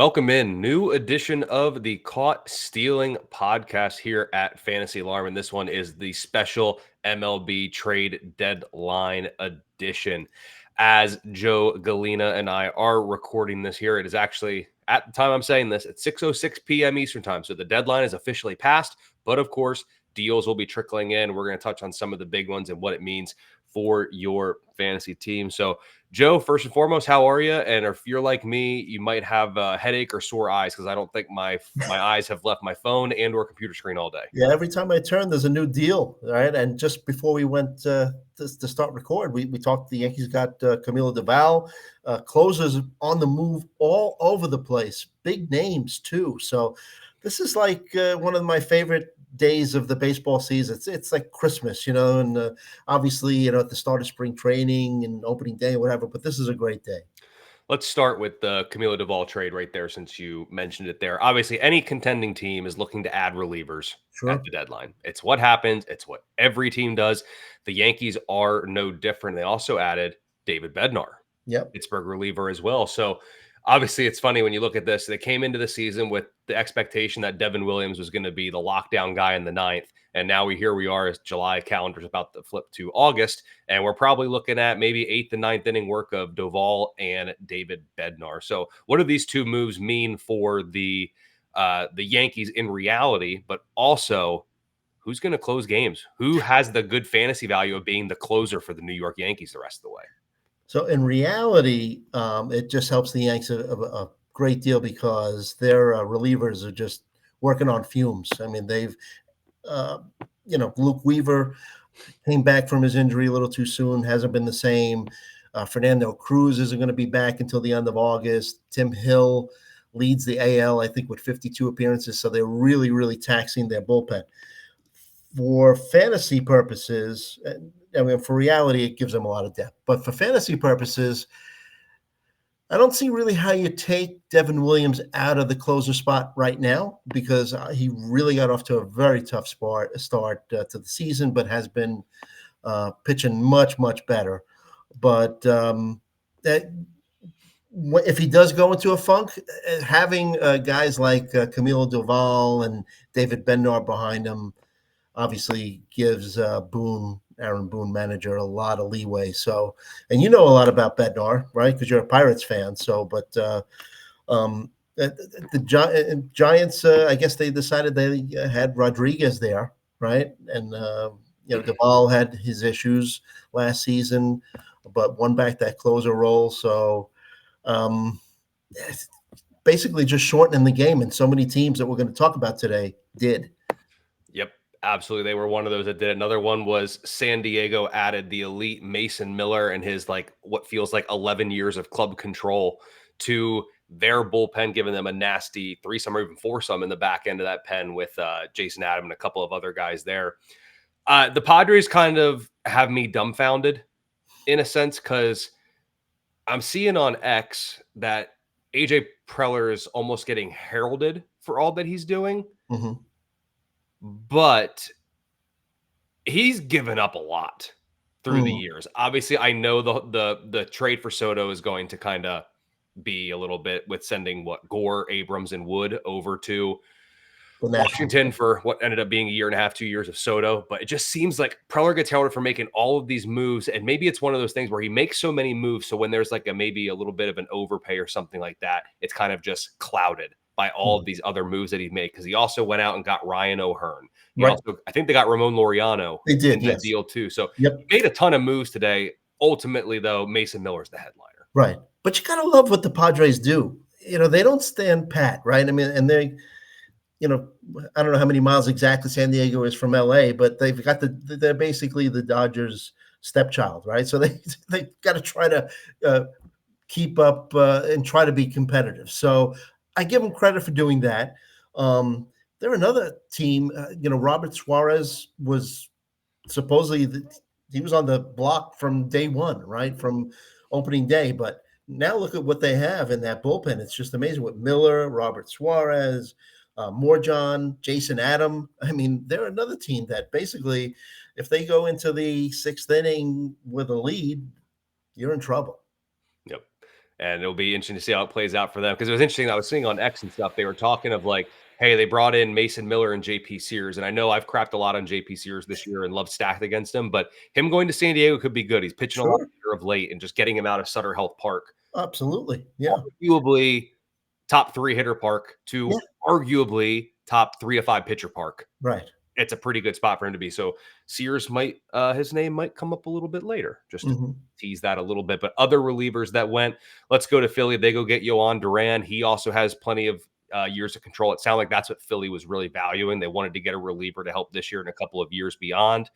Welcome in. New edition of the Caught Stealing podcast here at Fantasy Alarm. And this one is the special MLB trade deadline edition. As Joe Galena and I are recording this here, it is actually, at the time I'm saying this, at 6:06 p.m. Eastern time. So the deadline is officially passed. But of course, deals will be trickling in. We're going to touch on some of the big ones and what it means for your fantasy team. So Joe, first and foremost, how are you? And if you're like me, you might have a headache or sore eyes because I don't think my eyes have left my phone and or computer screen all day. Yeah, every time I turn, there's a new deal, right? And just before we went to start record, we talked. The Yankees got Camilo Doval, closers on the move all over the place, big names too. So this is like one of my favorite days of the baseball season. It's like Christmas, and obviously, at the start of spring training and opening day or whatever. But this is a great day. Let's start with the Camilo Doval trade right there, since you mentioned it there. Obviously, any contending team is looking to add relievers at Sure. the deadline. It's what happens. It's what every team does. The Yankees are no different. They also added David Bednar, Yep. Pittsburgh reliever as well. So obviously it's funny when you look at this. They came into the season with the expectation that Devin Williams was going to be the lockdown guy in the ninth. And now we are as July calendar's about to flip to August. And we're probably looking at maybe eighth and ninth inning work of Doval and David Bednar. So what do these two moves mean for the Yankees in reality, but also who's going to close games? Who has the good fantasy value of being the closer for the New York Yankees the rest of the way? So in reality, it just helps the Yanks a great deal because their relievers are just working on fumes. I mean, they've, Luke Weaver came back from his injury a little too soon, hasn't been the same. Fernando Cruz isn't going to be back until the end of August. Tim Hill leads the AL, I think, with 52 appearances. So they're really, really taxing their bullpen. For fantasy purposes, for reality, it gives them a lot of depth. But for fantasy purposes, I don't see really how you take Devin Williams out of the closer spot right now because he really got off to a very tough start to the season, but has been pitching much, much better. But if he does go into a funk, having guys like Camilo Doval and David Bednar behind him obviously gives Aaron Boone manager, a lot of leeway. So, and a lot about Bednar, right? Because you're a Pirates fan. So, but the Giants, I guess they decided they had Rodriguez there, right? And Doval had his issues last season, but won back that closer role. So, basically just shortening the game, and so many teams that we're going to talk about today did. Yep, absolutely. They were one of those that did. Another one was San Diego added the elite Mason Miller and his what feels like 11 years of club control to their bullpen, giving them a nasty threesome or even foursome in the back end of that pen with Jason Adam and a couple of other guys there. The Padres kind of have me dumbfounded in a sense because I'm seeing on X that AJ Preller is almost getting heralded for all that he's doing. Mm-hmm. But he's given up a lot through the years. Obviously, I know the trade for Soto is going to kind of be a little bit with sending Gore, Abrams, and Wood over to Washington for what ended up being a year and a half, 2 years of Soto. But it just seems like Preller gets heralded for making all of these moves. And maybe it's one of those things where he makes so many moves. So when there's maybe a little bit of an overpay or something like that, it's kind of just clouded by all of these other moves that he made. Because he also went out and got Ryan O'Hearn. I think they got Ramon Laureano in that deal too. So he made a ton of moves today. Ultimately, though, Mason Miller's the headliner. Right. But you got to love what the Padres do. They don't stand pat, right? I mean, and they, I don't know how many miles exactly San Diego is from LA, but they've got they're basically the Dodgers' stepchild, right? So they got to try to keep up and try to be competitive. So I give them credit for doing that. They're another team. Robert Suárez was supposedly he was on the block from day one, right, from opening day. But now look at what they have in that bullpen. It's just amazing with Miller, Robert Suárez, Morton, Jason Adam. I mean, they're another team that basically, if they go into the sixth inning with a lead, you're in trouble. Yep. And it'll be interesting to see how it plays out for them. Because it was interesting. I was seeing on X and stuff, they were talking of like, hey, they brought in Mason Miller and JP Sears. And I know I've crapped a lot on JP Sears this year and loved stacked against him, but him going to San Diego could be good. He's pitching a lot better of late, and just getting him out of Sutter Health Park. Absolutely. Yeah. Arguably top 3 hitter park to arguably top 3 to 5 pitcher park. Right. It's a pretty good spot for him to be. So Sears might, his name might come up a little bit later, just to tease that a little bit. But other relievers that went, let's go to Philly. They go get Yohan Duran. He also has plenty of years of control. It sounded like that's what Philly was really valuing. They wanted to get a reliever to help this year and a couple of years beyond.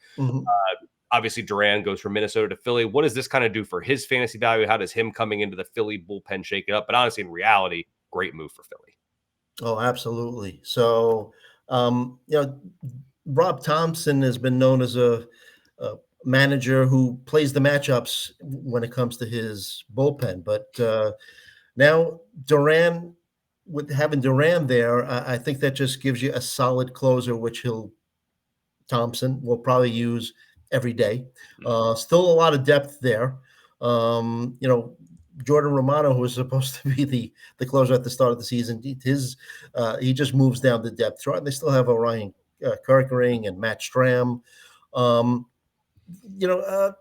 Obviously, Duran goes from Minnesota to Philly. What does this kind of do for his fantasy value? How does him coming into the Philly bullpen shake it up? But honestly, in reality, great move for Philly. Oh, absolutely. So, you know, Rob Thompson has been known as a manager who plays the matchups when it comes to his bullpen. But now Duran, with having Duran there, I think that just gives you a solid closer, which Thompson will probably use every day. Still a lot of depth there. You know, Jordan Romano, who was supposed to be the closer at the start of the season, he just moves down the depth chart. They still have Orion Kirkering and Matt Stram. You know,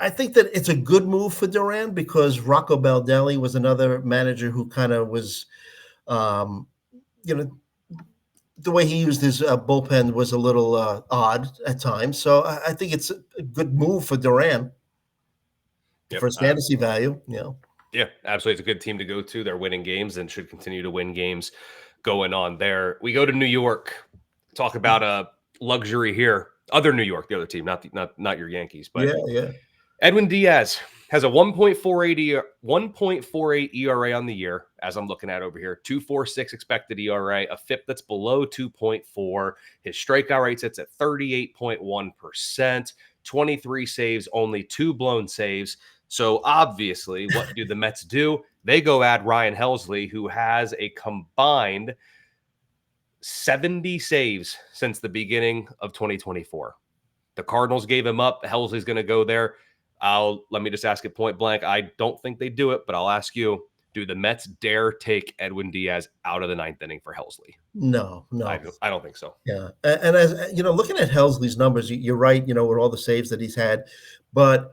I think that it's a good move for Duran because Rocco Baldelli was another manager who kind of was, you know, the way he used his bullpen was a little odd at times. So I think it's a good move for Duran for his fantasy value. You know. Yeah, absolutely. It's a good team to go to. They're winning games and should continue to win games going on there. We go to New York. Talk about a luxury here. Other New York, the other team, not your Yankees, but Edwin Diaz has a 1.48 ERA on the year, as I'm looking at over here. 2.46 expected ERA, a FIP that's below 2.4. His strikeout rate sits at 38.1%, 23 saves, only 2 blown saves. So obviously, what do the Mets do? They go add Ryan Helsley, who has a combined 70 saves since the beginning of 2024. The Cardinals gave him up. Helsley's going to go there. Let me just ask it point blank. I don't think they do it, but I'll ask you, do the Mets dare take Edwin Diaz out of the 9th inning for Helsley? No. I don't think so. Yeah. And as you know, looking at Helsley's numbers, you're right, you know, with all the saves that he's had, but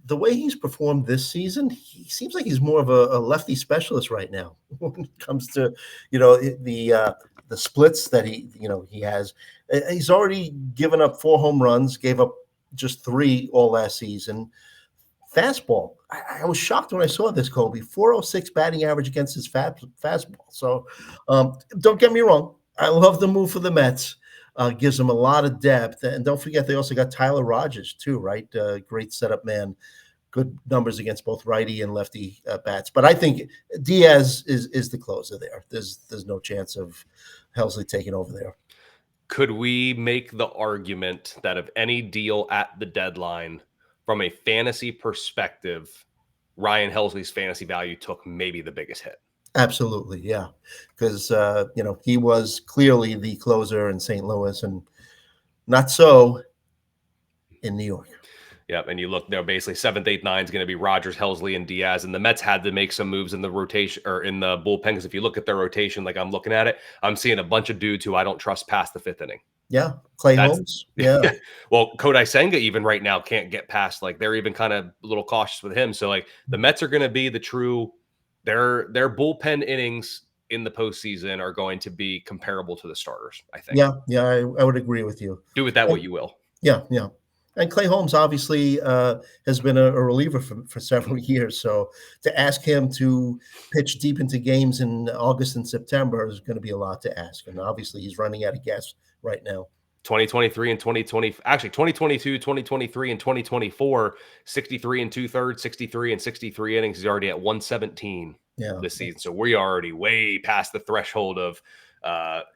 the way he's performed this season, he seems like he's more of a lefty specialist right now when it comes to, you know, the splits that he has. He's already given up 4 home runs, gave up just 3 all last season. Fastball. I was shocked when I saw this, Kobe. 406 batting average against his fastball. So don't get me wrong. I love the move for the Mets. Gives them a lot of depth. And don't forget, they also got Tyler Rogers, too, right? Great setup man. Good numbers against both righty and lefty bats. But I think Diaz is the closer there. There's no chance of Helsley taking over there. Could we make the argument that of any deal at the deadline, from a fantasy perspective, Ryan Helsley's fantasy value took maybe the biggest hit? Absolutely, yeah, because you know, he was clearly the closer in St. Louis, and not so in New York. Yeah, and you look there, basically 7th, 8th, 9th is going to be Rogers, Helsley, and Diaz, and the Mets had to make some moves in the rotation or in the bullpen, because if you look at their rotation, like I'm looking at it, I'm seeing a bunch of dudes who I don't trust past the 5th inning. Yeah, Clay Holmes. Yeah. Well, Kodai Senga even right now can't get past. Like they're even kind of a little cautious with him. So like the Mets are going to be the true. Their bullpen innings in the postseason are going to be comparable to the starters, I think. Yeah, I would agree with you. Do with that what you will. Yeah. And Clay Holmes obviously has been a reliever for several years. So to ask him to pitch deep into games in August and September is going to be a lot to ask. And obviously he's running out of gas right now. 2023 and 2020, actually 2022, 2023, and 2024, 63 and 2/3, 63 and 63 innings. He's already at 117 this season. So we're already way past the threshold of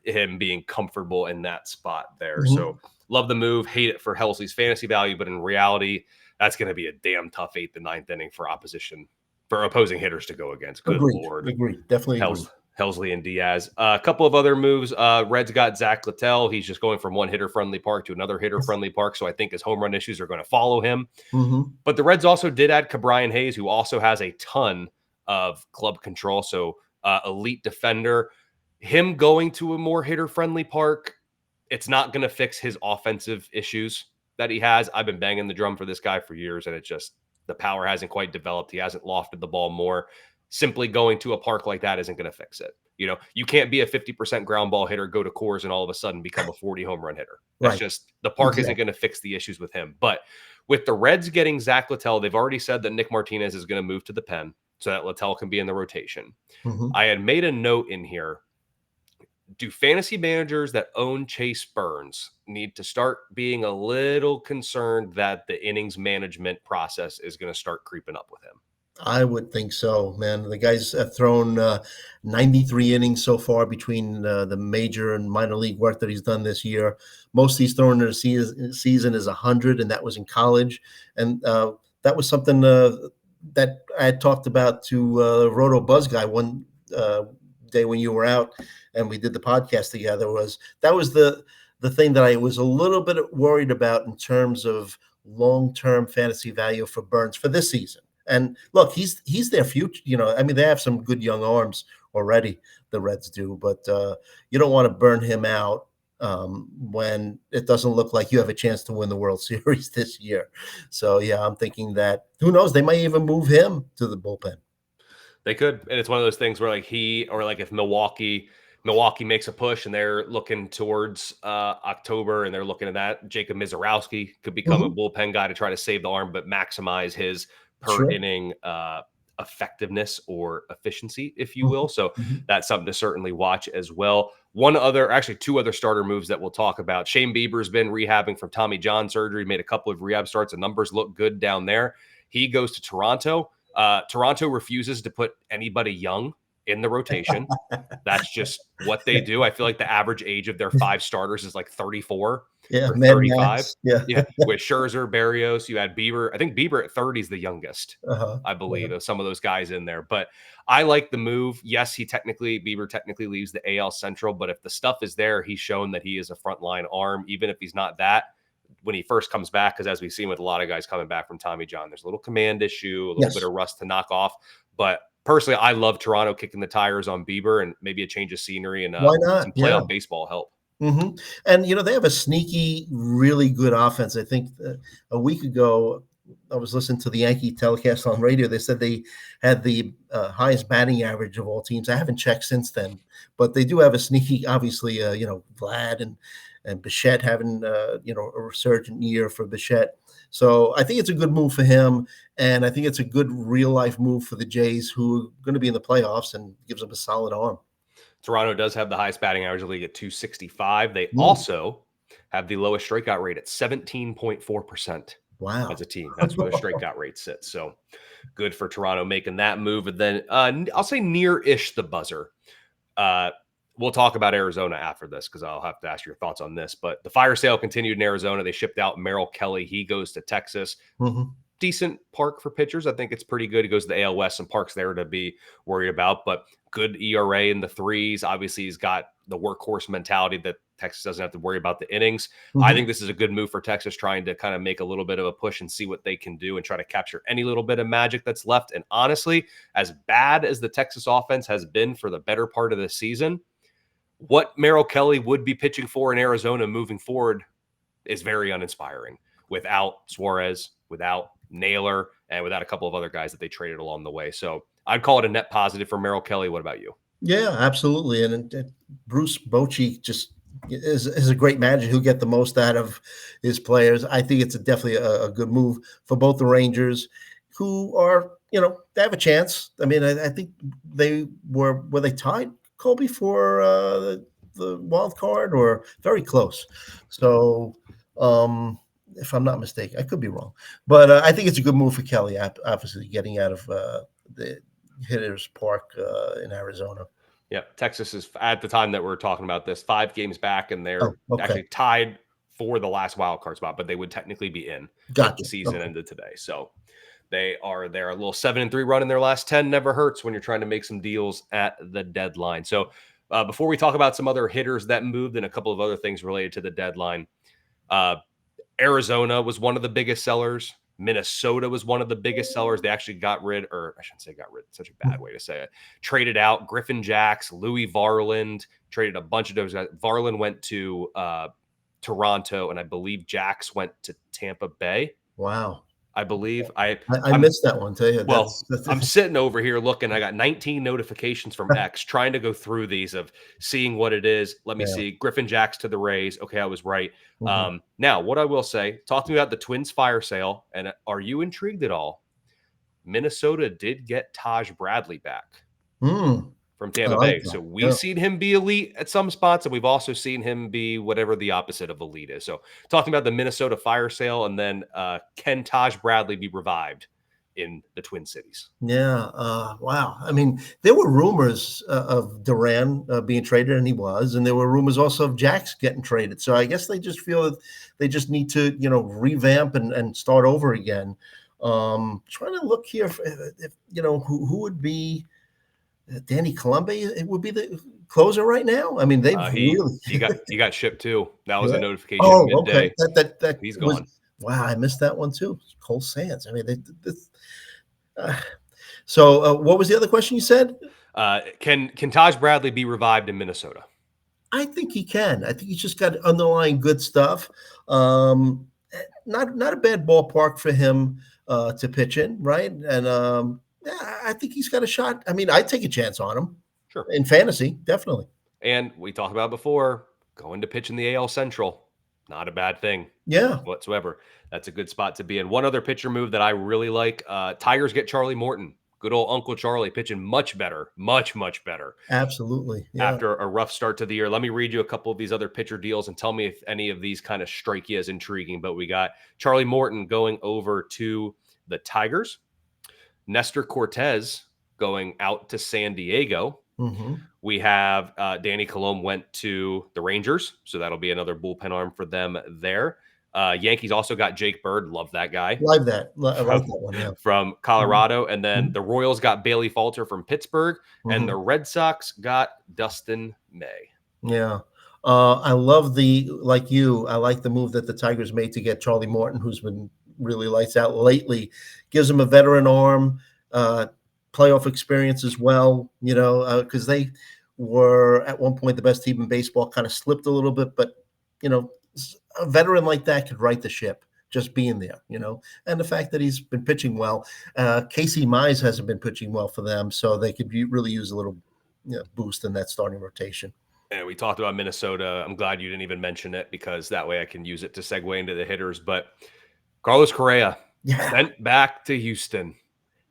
him being comfortable in that spot there. So love the move, hate it for Helsley's fantasy value, but in reality, that's going to be a damn tough 8th and 9th inning for opposing hitters to go against. Good Lord. Agreed. Definitely agree. Helsley and Diaz. A couple of other moves. Reds got Zach Littell. He's just going from one hitter-friendly park to another hitter-friendly park, so I think his home run issues are going to follow him. But the Reds also did add Cabrian Hayes, who also has a ton of club control, so elite defender. Him going to a more hitter-friendly park, it's not going to fix his offensive issues that he has. I've been banging the drum for this guy for years, and it's just the power hasn't quite developed. He hasn't lofted the ball more. Simply going to a park like that isn't going to fix it. You know, you can't be a 50% ground ball hitter, go to Coors, and all of a sudden become a 40 home run hitter. That's just, the park isn't going to fix the issues with him. But with the Reds getting Zach Littell, they've already said that Nick Martinez is going to move to the pen so that Littell can be in the rotation. I had made a note in here. Do fantasy managers that own Chase Burns need to start being a little concerned that the innings management process is going to start creeping up with him? I would think so, man. The guy's thrown 93 innings so far between the major and minor league work that he's done this year. Most he's thrown in a season is 100, and that was in college. And that was something that I had talked about to Roto Buzz guy one day when you were out and we did the podcast together. That was the thing that I was a little bit worried about in terms of long-term fantasy value for Burns for this season. And look, he's their future. You know, I mean, they have some good young arms already, the Reds do, but you don't want to burn him out when it doesn't look like you have a chance to win the World Series this year. So, yeah, I'm thinking that, who knows, they might even move him to the bullpen. They could. And it's one of those things where like if Milwaukee makes a push and they're looking towards October and they're looking at that, Jacob Mizorowski could become a bullpen guy to try to save the arm, but maximize his per inning effectiveness or efficiency, if you will. So that's something to certainly watch as well. Two other starter moves that we'll talk about. Shane Bieber's been rehabbing from Tommy John surgery, made a couple of rehab starts. The numbers look good down there. He goes to Toronto. Toronto refuses to put anybody young in the rotation. That's just what they do. I feel like the average age of their 5 starters is like 34 or 35. Yeah. With Scherzer, Berrios, you had Bieber. I think Bieber at 30 is the youngest, I believe, of some of those guys in there. But I like the move. Yes, Bieber technically leaves the AL Central, but if the stuff is there, he's shown that he is a frontline arm, even if he's not that when he first comes back, because as we've seen with a lot of guys coming back from Tommy John, there's a little command issue, a little bit of rust to knock off. But personally, I love Toronto kicking the tires on Bieber, and maybe a change of scenery and why not? Some playoff baseball help. And, you know, they have a sneaky, really good offense. I think a week ago, I was listening to the Yankee telecast on radio. They said they had the highest batting average of all teams. I haven't checked since then, but they do have a sneaky, obviously, Vlad and Bichette having, a resurgent year for Bichette. So I think it's a good move for him. And I think it's a good real life move for the Jays, who are going to be in the playoffs, and gives them a solid arm. Toronto does have the highest batting average of the league at 265. They also have the lowest strikeout rate at 17.4%. Wow. As a team. That's where the strikeout rate sits. So good for Toronto making that move. And then I'll say near-ish the buzzer. We'll talk about Arizona after this because I'll have to ask your thoughts on this. But the fire sale continued in Arizona. They shipped out Merrill Kelly. He goes to Texas. Decent park for pitchers. I think it's pretty good. He goes to the AL West. Some parks there to be worried about, but good ERA in the 3s. Obviously, he's got the workhorse mentality that Texas doesn't have to worry about the innings. I think this is a good move for Texas, trying to kind of make a little bit of a push and see what they can do and try to capture any little bit of magic that's left. And honestly, as bad as the Texas offense has been for the better part of the season, what Merrill Kelly would be pitching for in Arizona moving forward is very uninspiring without Suárez, without Naylor, and without a couple of other guys that they traded along the way. So I'd call it a net positive for Merrill Kelly. What about you? Yeah, absolutely. And Bruce Bochy just is a great manager who'll get the most out of his players. I think it's definitely a good move for both the Rangers, who are, they have a chance. I mean, I think they were they tied, Colby, for the wild card, or very close. So, if I'm not mistaken, I could be wrong, but I think it's a good move for Kelly, obviously getting out of the Hitters Park in Arizona. Yeah, Texas is, at the time that we're talking about this, 5 games back, and they're actually tied for the last wild card spot, but they would technically be in if the season ended today. So They are there. A little 7-3 run in their last 10 never hurts when you're trying to make some deals at the deadline. So before we talk about some other hitters that moved and a couple of other things related to the deadline, Arizona was one of the biggest sellers. Minnesota was one of the biggest sellers. They actually got rid, or I shouldn't say got rid, such a bad way to say it. Traded out Griffin Jacks, Louis Varland, traded a bunch of those guys. Varland went to Toronto, and I believe Jacks went to Tampa Bay. Wow. I believe. I missed that one, tell you. Well, I'm sitting over here looking. I got 19 notifications from X trying to go through these of seeing what it is. Let me see. Griffin Jacks to the Rays. Okay, I was right. Now, what I will say, talk to me about the Twins fire sale. And are you intrigued at all? Minnesota did get Taj Bradley back from Tampa Bay. So we've seen him be elite at some spots, and we've also seen him be whatever the opposite of elite is. So talking about the Minnesota fire sale, and then can Taj Bradley be revived in the Twin Cities? Yeah. Wow. I mean, there were rumors of Duran being traded, and he was, and there were rumors also of Jacks getting traded. So I guess they just feel that they just need to, revamp and start over again. Trying to look here if who would be Danny Colombe. It would be the closer right now. I mean, they've really he got shipped too. That was a notification midday. Okay. That he's gone. Wow, I missed that one too. Cole Sands. I mean, so what was the other question you said? Can Taj Bradley be revived in Minnesota? I think he can. I think he's just got underlying good stuff. Not a bad ballpark for him to pitch in, right? And I think he's got a shot. I mean, I'd take a chance on him. Sure. In fantasy, definitely. And we talked about before, going to pitch in the AL Central, not a bad thing. Yeah. Whatsoever. That's a good spot to be in. One other pitcher move that I really like, Tigers get Charlie Morton. Good old Uncle Charlie pitching much better, much better. Absolutely. Yeah. After a rough start to the year. Let me read you a couple of these other pitcher deals and tell me if any of these kind of strike you as intriguing. But we got Charlie Morton going over to the Tigers. Nestor Cortez going out to San Diego. We have Danny Colombe went to the Rangers, so that'll be another bullpen arm for them there. Yankees also got Jake Bird. Love that guy. Love that. I like that one, yeah. From Colorado. And then the Royals got Bailey Falter from Pittsburgh. And the Red Sox got Dustin May. Yeah. I love I like the move that the Tigers made to get Charlie Morton, who's been really lights out lately. Gives him a veteran arm, playoff experience as well, because they were at one point the best team in baseball, kind of slipped a little bit, but, a veteran like that could right the ship just being there, and the fact that he's been pitching well. Casey Mize hasn't been pitching well for them, so they could really use a little boost in that starting rotation. And we talked about Minnesota. I'm glad you didn't even mention it because that way I can use it to segue into the hitters. But Carlos Correa sent back to Houston.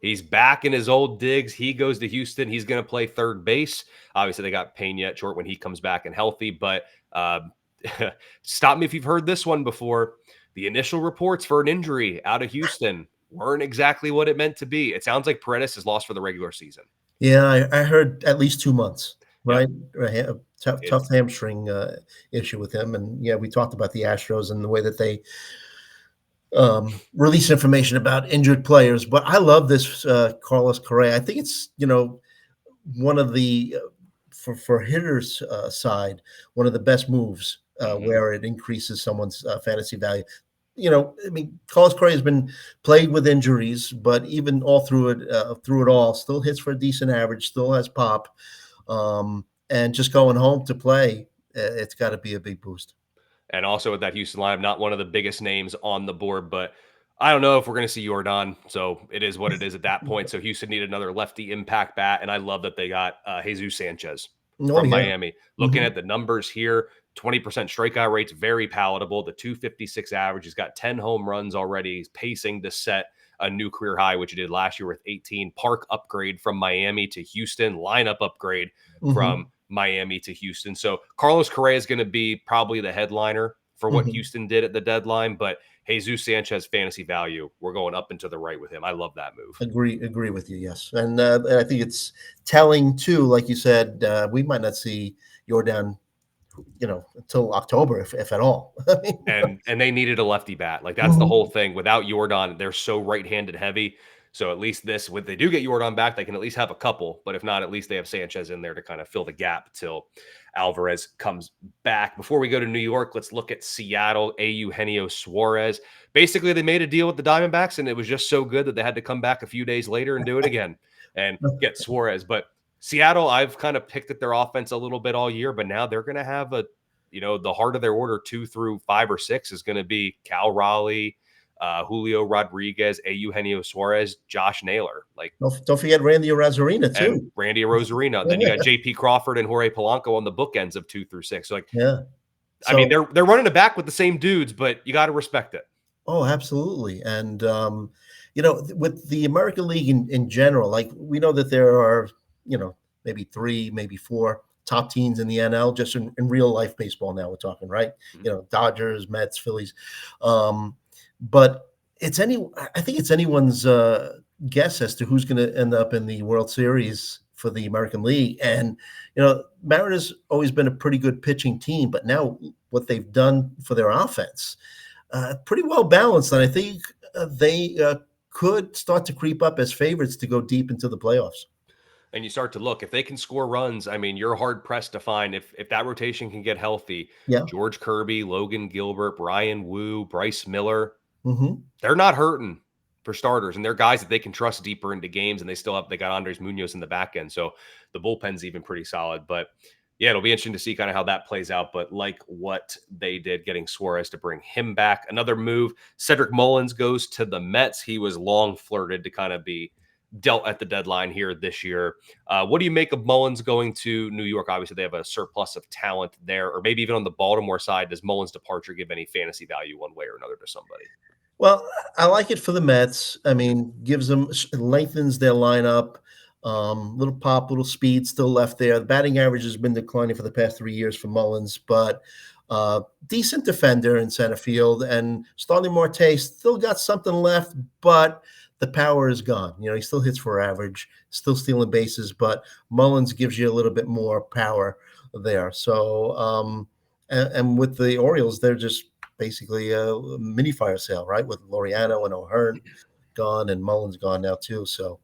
He's back in his old digs. He goes to Houston. He's going to play third base. Obviously, they got Pena at short when he comes back and healthy. But stop me if you've heard this one before. The initial reports for an injury out of Houston weren't exactly what it meant to be. It sounds like Paredes is lost for the regular season. Yeah, I heard at least 2 months, right? Tough hamstring issue with him. And, we talked about the Astros and the way that they release information about injured players. But I love this Carlos Correa. I think it's, one of the, for hitters' side, one of the best moves where it increases someone's fantasy value. Carlos Correa has been plagued with injuries, but even all through it all, still hits for a decent average, still has pop. And just going home to play, it's got to be a big boost. And also with that Houston lineup, not one of the biggest names on the board, but I don't know if we're going to see Yordan. So it is what it is at that point. So Houston needed another lefty impact bat. And I love that they got Jesus Sanchez from Miami. Looking at the numbers here, 20% strikeout rate's very palatable. The 256 average, he's got 10 home runs already. He's pacing to set a new career high, which he did last year with 18. Park upgrade from Miami to Houston, lineup upgrade from Miami to Houston. So Carlos Correa is going to be probably the headliner for what Houston did at the deadline, but Jesus Sanchez fantasy value, we're going up and to the right with him. I love that move. Agree with you. Yes. And I think it's telling too, like you said, we might not see Yordan until October, if at all. I mean, And they needed a lefty bat. Like that's the mhm. whole thing. Without Jordan, they're so right-handed heavy. So at least this, when they do get Jordan back, they can at least have a couple. But if not, at least they have Sanchez in there to kind of fill the gap till Alvarez comes back. Before we go to New York, let's look at Seattle. Eugenio Suárez. Basically, they made a deal with the Diamondbacks, and it was just so good that they had to come back a few days later and do it again and get Suárez. But Seattle, I've kind of picked at their offense a little bit all year, but now they're going to have the heart of their order 2 through 5 or 6 is going to be Cal Raleigh, Julio Rodriguez, Eugenio Suárez, Josh Naylor. Like, Don't forget Randy Arozarena and too. Randy Arozarena. Then you got JP Crawford and Jorge Polanco on the bookends of 2 through 6. So like, Yeah. I mean, So, they're running it back with the same dudes, but you got to respect it. oh, absolutely. And with the American League in general, like we know that there are, maybe 3, maybe 4 top teams in the NL, just in real life baseball now we're talking, right? Mhm. Dodgers, Mets, Phillies. But I think it's anyone's guess as to who's going to end up in the World Series for the American League. And, Mariners always been a pretty good pitching team, but now what they've done for their offense, pretty well balanced. And I think they could start to creep up as favorites to go deep into the playoffs. And you start to look, if they can score runs, I mean, you're hard pressed to find if that rotation can get healthy. Yeah. George Kirby, Logan Gilbert, Brian Wu, Bryce Miller, Hmm. they're not hurting for starters, and they're guys that they can trust deeper into games. And they got Andres Munoz in the back end, so the bullpen's even pretty solid. But yeah, it'll be interesting to see kind of how that plays out. But like what they did, getting Suarez to bring him back, another move. Cedric Mullins goes to the Mets. He was long flirted to kind of be dealt at the deadline here this year. What do you make of Mullins going to New York? Obviously, they have a surplus of talent there, or maybe even on the Baltimore side. Does Mullins' departure give any fantasy value one way or another to somebody? Well, I like it for the Mets. I mean, gives them lengthens their lineup. Little pop, little speed still left there. The batting average has been declining for the past 3 years for Mullins, but decent defender in center field. And Starling Marte still got something left, but the power is gone. He still hits for average, still stealing bases, but Mullins gives you a little bit more power there. So, and with the Orioles, they're just basically a mini fire sale, right? With Laureano and O'Hearn gone and Mullins gone now too. So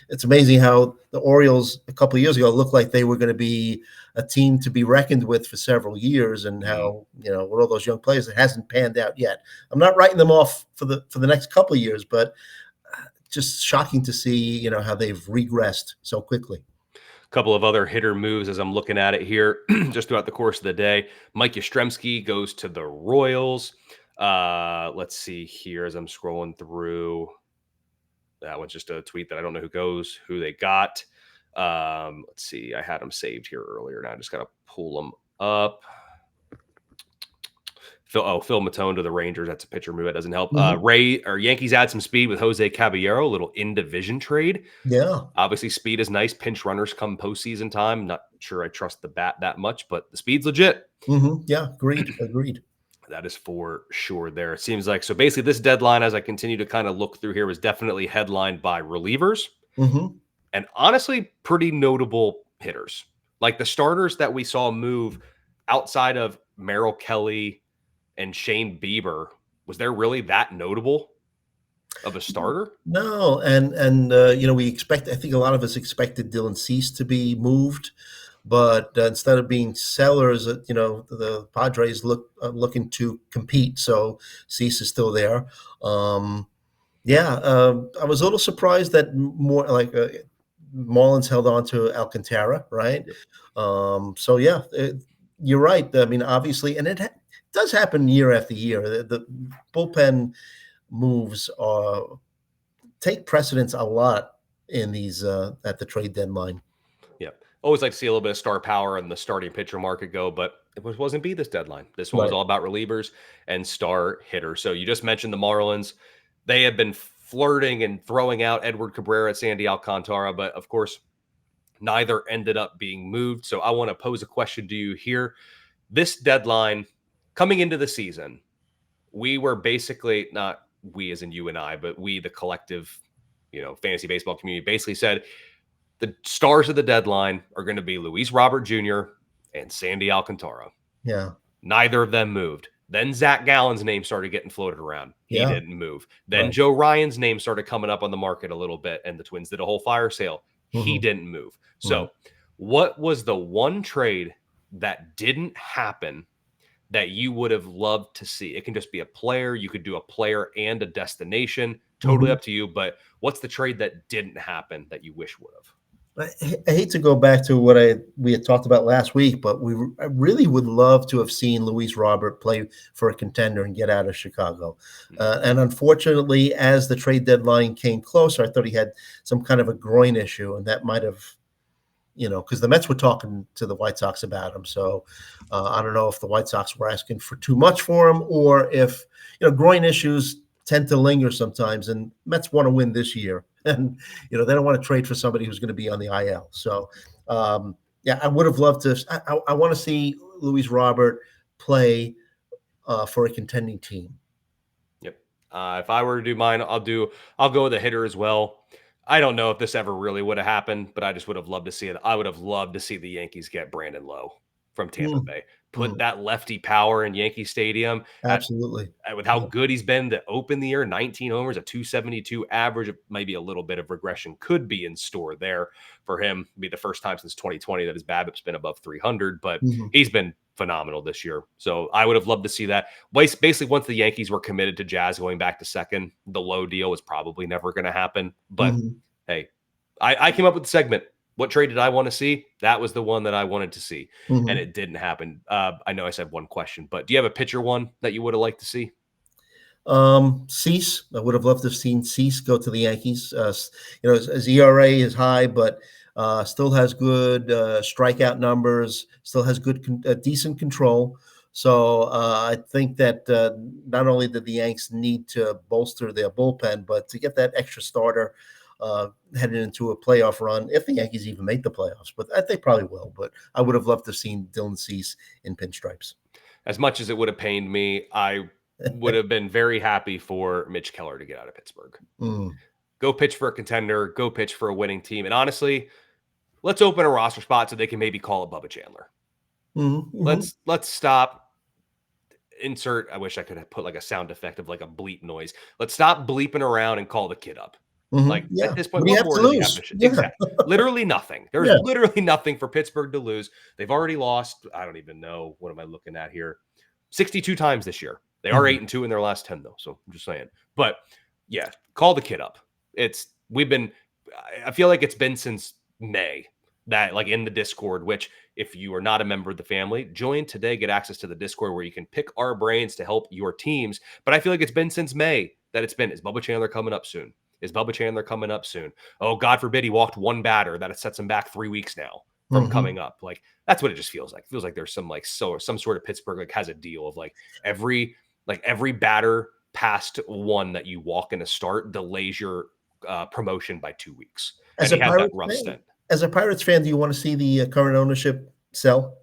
it's amazing how the Orioles a couple of years ago looked like they were going to be a team to be reckoned with for several years, and Mhm. how with all those young players, it hasn't panned out yet. I'm not writing them off for the next couple of years, but just shocking to see how they've regressed so quickly. Couple of other hitter moves as I'm looking at it here just throughout the course of the day. Mike Yastrzemski goes to the Royals. Let's see here as I'm scrolling through. That one's just a tweet that I don't know who they got. Let's see. I had them saved here earlier. Now I just got to pull them up. Phil Maton to the Rangers. That's a pitcher move. That doesn't help. Mhm. Yankees add some speed with Jose Caballero, a little in division trade. Yeah. Obviously, speed is nice. Pinch runners come postseason time. Not sure I trust the bat that much, but the speed's legit. Yeah. Agreed. Agreed. That is for sure there. It seems like so basically this deadline, as I continue to kind of look through here, was definitely headlined by relievers Hmm. and honestly pretty notable hitters. Like the starters that we saw move outside of Merrill Kelly and Shane Bieber, was there really that notable of a starter? No, and we expect. I think a lot of us expected Dylan Cease to be moved, but instead of being sellers, the Padres looking to compete. So Cease is still there. Yeah, I was a little surprised that more like Mullins held on to Alcantara, right? Yep. So yeah, you're right. I mean, obviously, and does happen year after year. The bullpen moves take precedence a lot in these at the trade deadline. Yeah. Always like to see a little bit of star power in the starting pitcher market go, but wasn't be this deadline. This one was Right. all about relievers and star hitters. So you just mentioned the Marlins. They have been flirting and throwing out Edward Cabrera, Sandy Alcantara, but of course, neither ended up being moved. So I want to pose a question to you here. This deadline coming into the season, we were basically not we as in you and I, but we, the collective, fantasy baseball community, basically said the stars of the deadline are going to be Luis Robert Jr. and Sandy Alcantara. Yeah. Neither of them moved. Then Zach Gallen's name started getting floated around. He Yeah. didn't move. Then Right. Joe Ryan's name started coming up on the market a little bit, and the Twins did a whole fire sale. He Mhm. didn't move. Right. So, what was the one trade that didn't happen that you would have loved to see? It can just be a player. You could do a player and a destination. Totally Mhm. up to you. But what's the trade that didn't happen that you wish would have? I hate to go back to what we had talked about last week, but I really would love to have seen Luis Robert play for a contender and get out of Chicago. And unfortunately, as the trade deadline came closer, I thought he had some kind of a groin issue, and that might have, because the Mets were talking to the White Sox about him. So I don't know if the White Sox were asking for too much for him, or if groin issues tend to linger sometimes, and Mets want to win this year, and they don't want to trade for somebody who's going to be on the IL. So yeah, I would have loved to. I want to see Luis Robert play for a contending team. Yep. If I were to do mine, I'll go with a hitter as well. I don't know if this ever really would have happened, but I just would have loved to see it. I would have loved to see the Yankees get Brandon Lowe from Tampa Mm, Bay. Put mm, that lefty power in Yankee Stadium absolutely. with how Yeah. good he's been to open the year, 19 homers, a 272 average, maybe a little bit of regression could be in store there for him. It'd be the first time since 2020 that his BABIP's been above 300, but Mhm, he's been phenomenal this year. So I would have loved to see that. Basically, once the Yankees were committed to Jazz going back to second, the Lowe deal was probably never going to happen. But mhm, hey, I came up with the segment. What trade did I want to see? That was the one that I wanted to see, and mhm. it didn't happen. I know I said one question, but do you have a pitcher one that you would have liked to see? Cease. I would have loved to have seen Cease go to the Yankees. His ERA is high, but still has good strikeout numbers. Still has decent control. So I think that not only did the Yanks need to bolster their bullpen, but to get that extra starter headed into a playoff run, if the Yankees even make the playoffs, but they probably will. But I would have loved to have seen Dylan Cease in pinstripes. As much as it would have pained me, I would have been very happy for Mitch Keller to get out of Pittsburgh. Mm, Go pitch for a contender, go pitch for a winning team. And honestly, let's open a roster spot so they can maybe call it Bubba Chandler. mhm, mhm, Let's stop. Insert. I wish I could have put like a sound effect of like a bleep noise. Let's stop bleeping around and call the kid up. mhm. Like at Yeah. this point, What do you what have more to does he have lose? to show? Yeah. Exactly. Literally nothing. There's Yeah. literally nothing for Pittsburgh to lose. They've already lost. I don't even know. What am I looking at here? 62 times this year. They are Mhm, 8-2 in their last 10, though. So I'm just saying. But yeah, call the kid up. I feel like it's been since May that, like, in the Discord, which if you are not a member of the family, join today, get access to the Discord where you can pick our brains to help your teams. But I feel like it's been since May that is Bubba Chandler coming up soon? Is Bubba Chandler coming up soon? Oh, God forbid he walked one batter. That sets him back 3 weeks now from mhm. coming up. Like, that's what it just feels like. It feels like there's some sort of Pittsburgh like has a deal of every batter past one that you walk in a start delays your promotion by 2 weeks. As And a he had that Pirates rough fan stint. as a Pirates fan, do you wanna see the, current ownership sell?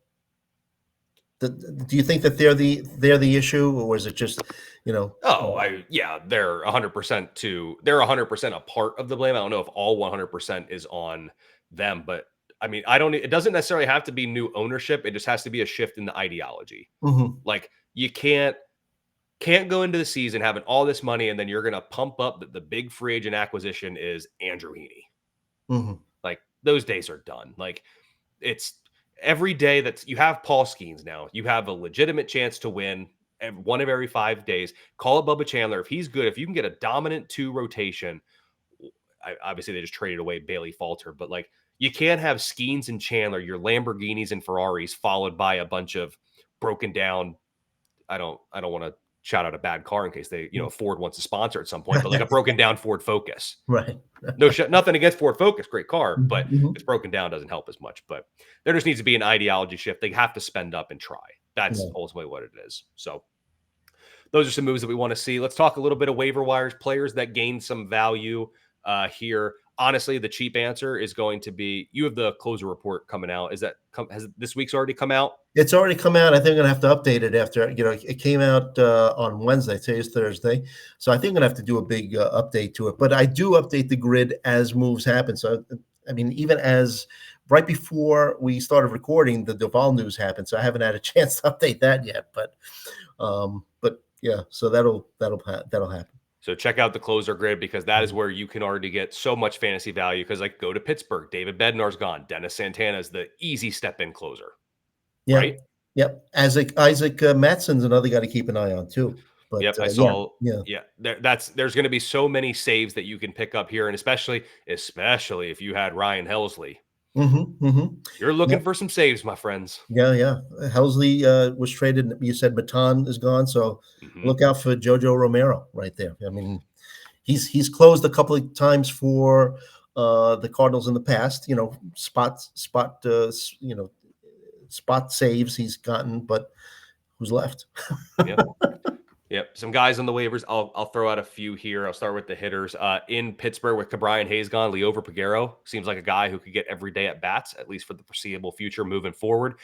Do you think that they're the issue, or is it just, you know Oh, they're 100% a part of the blame. I don't know if all 100% is on them, but I mean, it doesn't necessarily have to be new ownership. It just has to be a shift in the ideology. Mhm, Like, you can't go into the season having all this money and then you're going to pump up the big free agent acquisition is Andrew Heaney. mhm, Like, those days are done. Like, it's every day that you have Paul Skeens now, you have a legitimate chance to win one of every 5 days. Call it Bubba Chandler. If he's good, if you can get a dominant 2 rotation, obviously they just traded away Bailey Falter, but like, you can't have Skeens and Chandler, your Lamborghinis and Ferraris, followed by a bunch of broken down. I don't want to shout out a bad car in case mm. Ford wants to sponsor at some point, but like a broken down Ford Focus. Right. Nothing against Ford Focus, great car, Mhm, but mhm. it's broken down doesn't help as much. But there just needs to be an ideology shift. They have to spend up and try. That's Yeah. ultimately what it is. So those are some moves that we want to see. Let's talk a little bit of waiver wires, players that gain some value here. Honestly, the cheap answer is going to be you have the closer report coming out. Has this week's already come out? It's already come out. I think I'm gonna have to update it after, it came out on Wednesday. Today's Thursday. So I think I'm gonna have to do a big update to it. But I do update the grid as moves happen. So I mean, even as right before we started recording, the Doval news happened, so I haven't had a chance to update that yet. But yeah, so that'll happen. So check out the closer grid, because that is where you can already get so much fantasy value. Because like, go to Pittsburgh, David Bednar's gone, Dennis Santana is the easy step in closer, Yep, right? yep. Isaac Matson's another guy to keep an eye on too. But Yep, I saw. Yeah, there's going to be so many saves that you can pick up here, and especially if you had Ryan Helsley, you're looking Yep. for some saves, my friends. Yeah. Helsley was traded. You said Maton is gone, so look out for Jojo Romero right there. I mean, he's closed a couple of times for the Cardinals in the past. Spot saves he's gotten, but who's left? Yep. Some guys on the waivers. I'll throw out a few here. I'll start with the hitters. In Pittsburgh, with Cabrian Hayes gone, Liover Peguero seems like a guy who could get every day at bats, at least for the foreseeable future moving forward.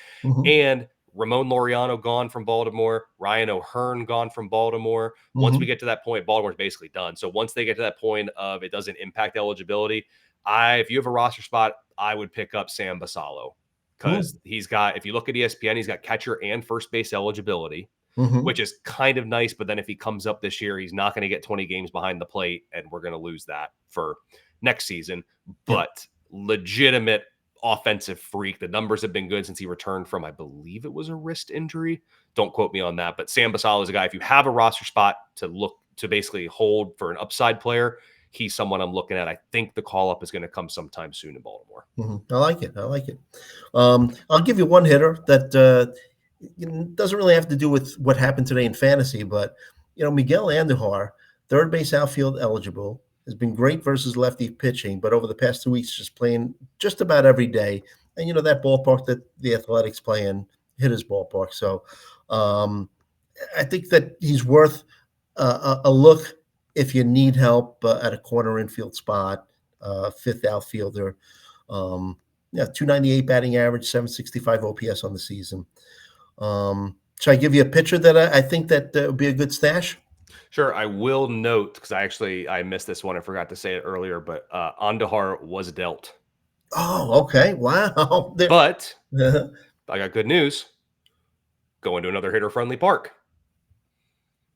And Ramon Laureano gone from Baltimore. Ryan O'Hearn gone from Baltimore. Once we get to that point, Baltimore's basically done. So once they get to that point of it doesn't impact eligibility, if you have a roster spot, I would pick up Sam Basallo, because he's got, if you look at ESPN, he's got catcher and first base eligibility, which is kind of nice. But then if he comes up this year, he's not going to get 20 games behind the plate, and we're going to lose that for next season. But legitimate offensive freak. The numbers have been good since he returned from, I believe it was a wrist injury. Don't quote me on that. But Sam Basallo is a guy, if you have a roster spot to basically hold for an upside player, he's someone I'm looking at. I think the call up is going to come sometime soon in Baltimore. I like it. I'll give you one hitter that doesn't really have to do with what happened today in fantasy, but Miguel Andujar, third base outfield eligible, has been great versus lefty pitching, but over the past 2 weeks, just playing just about every day. And that ballpark that the Athletics play in, hitter's ballpark. So I think that he's worth a look if you need help at a corner infield spot, fifth outfielder. 298 batting average, 765 OPS on the season. Should I give you a pitcher that I think that would be a good stash? Sure. I will note, because I missed this one. I forgot to say it earlier, but Andujar was dealt. Oh, okay. Wow. But I got good news. Going to another hitter-friendly park.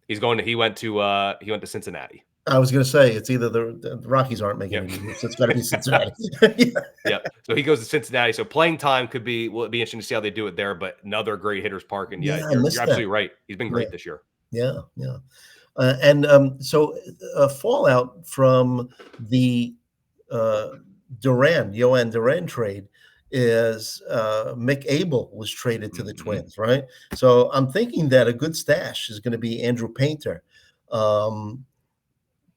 He went to Cincinnati. I was going to say, it's either the Rockies aren't making any moves. It's got to be Cincinnati. Yep. So he goes to Cincinnati. So playing time it'd be interesting to see how they do it there, but another great hitter's park. And you're absolutely right. He's been great this year. Yeah. So fallout from the Yohan Duran trade is Mick Abel was traded to the Twins, right? So I'm thinking that a good stash is going to be Andrew Painter.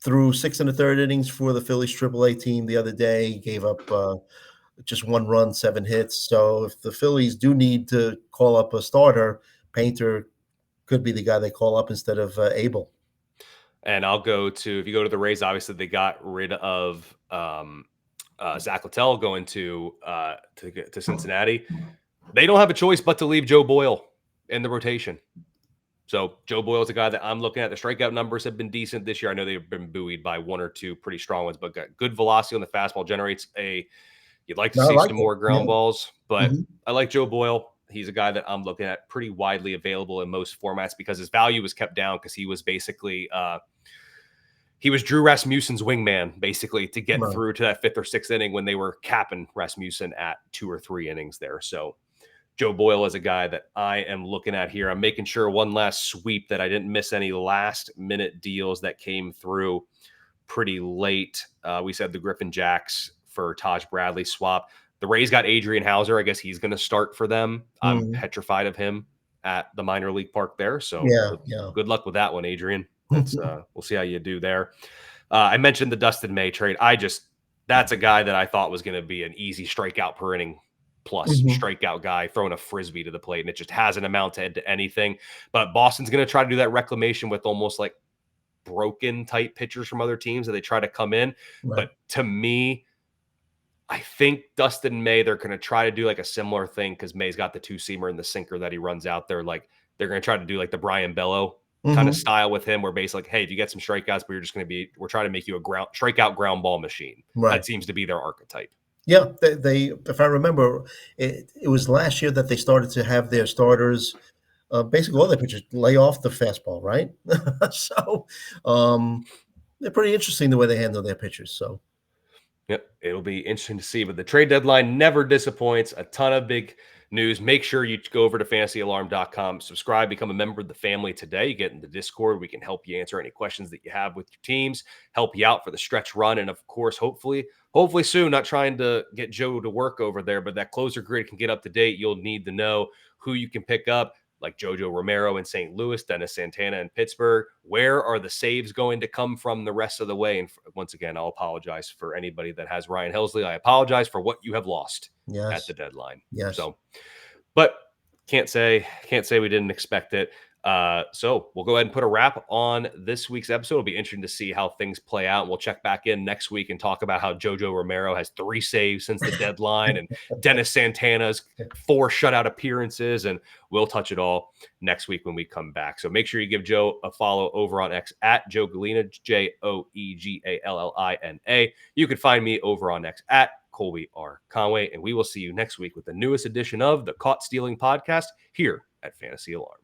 Through 6 1/3 innings for the Phillies AAA team the other day, gave up just 1 run, 7 hits. So if the Phillies do need to call up a starter, Painter could be the guy they call up instead of Abel. And if you go to the Rays, obviously they got rid of Zach Littell going to Cincinnati. They don't have a choice but to leave Joe Boyle in the rotation. So Joe Boyle is a guy that I'm looking at. The strikeout numbers have been decent this year. I know they've been buoyed by 1 or 2 pretty strong ones, but got good velocity on the fastball. You'd like to see some more ground balls, but I like Joe Boyle. He's a guy that I'm looking at, pretty widely available in most formats, because his value was kept down because he was basically he was Drew Rasmussen's wingman, basically, to get through to that 5th or 6th inning when they were capping Rasmussen at 2 or 3 innings there. So Joe Boyle is a guy that I am looking at here. I'm making sure one last sweep that I didn't miss any last-minute deals that came through pretty late. We said the Griffin Jacks for Taj Bradley swap. The Rays got Adrian Hauser. I guess he's going to start for them. I'm petrified of him at the minor league park there. So good luck with that one, Adrian. We'll see how you do there. I mentioned the Dustin May trade. That's a guy that I thought was going to be an easy strikeout per inning plus strikeout guy, throwing a frisbee to the plate, and it just hasn't amounted to anything. But Boston's going to try to do that reclamation with almost like broken type pitchers from other teams that they try to come in. But to me, I think Dustin May, they're going to try to do like a similar thing, because May's got the 2-seamer and the sinker that he runs out there. Like, they're going to try to do like the Brian Bello kind of style with him, where basically, like, hey, if you get some strikeouts, but we're trying to make you a strikeout ground ball machine. That seems to be their archetype. Yeah, they if I remember, it was last year that they started to have their starters, basically all their pitchers lay off the fastball, right? So, they're pretty interesting the way they handle their pitchers. So, Yep, it'll be interesting to see. But the trade deadline never disappoints. A ton of big news. Make sure you go over to fantasyalarm.com, subscribe, become a member of the family today. You get in the Discord. We can help you answer any questions that you have with your teams, help you out for the stretch run. And of course, hopefully soon, not trying to get Joe to work over there, but that closer grid can get up to date. You'll need to know who you can pick up, like Jojo Romero in St. Louis, Dennis Santana in Pittsburgh. Where are the saves going to come from the rest of the way? And once again, I'll apologize for anybody that has Ryan Helsley. I apologize for what you have lost at yes, the deadline. yes. So, but can't say we didn't expect it. So we'll go ahead and put a wrap on this week's episode. It'll be interesting to see how things play out. We'll check back in next week and talk about how Jojo Romero has 3 saves since the deadline and Dennis Santana's 4 shutout appearances. And we'll touch it all next week when we come back. So make sure you give Joe a follow over on X at Joe Galina, JoeGallina. You can find me over on X at Colby R. Conway, and we will see you next week with the newest edition of the Caught Stealing podcast here at Fantasy Alarm.